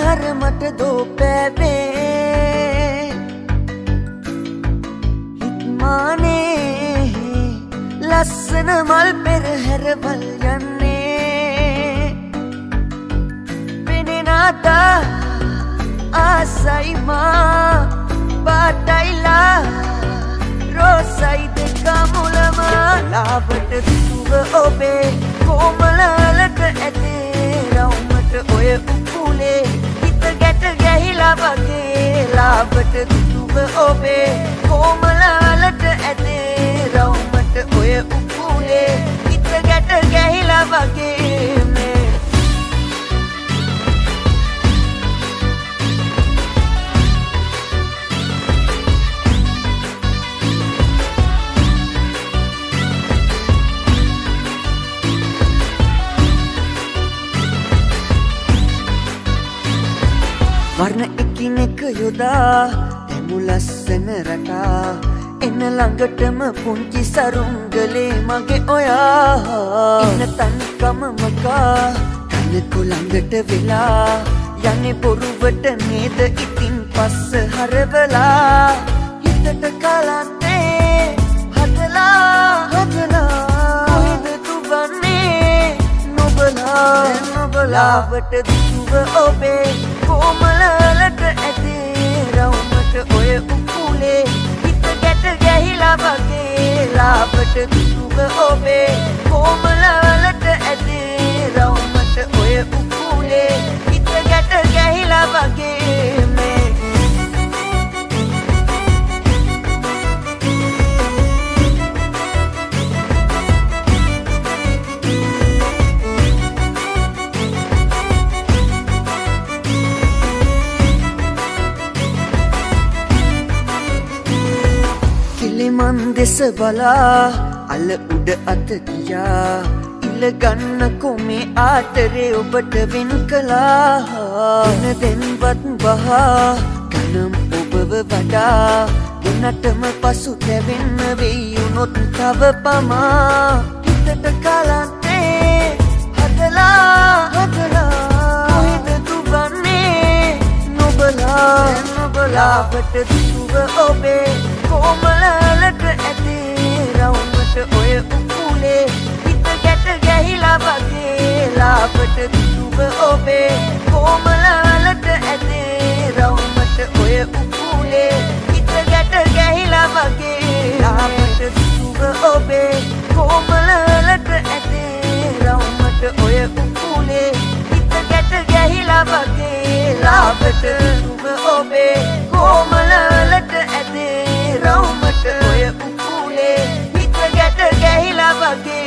හර මට දෝ පෑවේ හිත්මානේ ලස්සන මල් පෙරහැරවල් යන්නේ පෙනෙනාතා ආසයි මා පාටයිලා රෝසයි දෙක මුලම ලාවට දුව ඔබේ කොමලලට ඇතේ රවුමට ඔය උකුලේ හිත ගැට ගැහිලා වගේ ලාවට දුව ඔබේ කොමලලට ඇතේ රවුමට ඔය උකුලේ හිත ගැට ගැහිලා වගේ මේ වර්ණ එකිනෙක යොදා හැමු ලස්සන රටා එන්න ළඟටම පුංචි සරුංගලේ මගේ ඔයා එන්න තනිකම මකා කනකු ළඟට වෙලා යන්නේ බොරුවට නේද ඉතින් පස්ස හරවලා හිතට කලන්තේ හදලා කොහෙද දුවන්නේ නොබලාවට දුව ඔබේ කොමලලට ඇතේ රවුමට ඔය උකුලේ හිත ගැට ගැහිලා වගේ ලාවට දුව ඔබේ කොමලලට ඇතේ රවුමට ඔය උකුලේ හිත ගැට ගැහිලා වගේ මේ මන් දෙස බලා අල උඩ අත ගියා ඉල ගන්න කොමේ ආතරේ ඔබට වෙන් කළා දෙන්වත් බහා ගනම් ඔබව වඩා දෙන්නටම පසු තැවෙන්න වෙයි උනොත් තව පමා හිතට කලන්තේ හදලා කොහෙද දුවන්නේ නොබලාවට දුව ඔබේ කොමලලට ඇතේ රවුමට ඔය උකුලේ හිත ගැට ගැහිලා වගේ ලාවට දුව ඔබේ කොමලලට ඇතේ රවුමට ඔය උකුලේ හිත ගැට ගැහිලා වගේ ලාවට දුව ඔබේ කොමලලට ඇතේ රවුමට ඔය උකුලේ හිත ගැට ගැහිලා වගේ ලාවට දුව ඔබේ කොමලලට ඇතේ රවුමට ඔය උකුලේ හිත ගැට ගැහිලා වගේ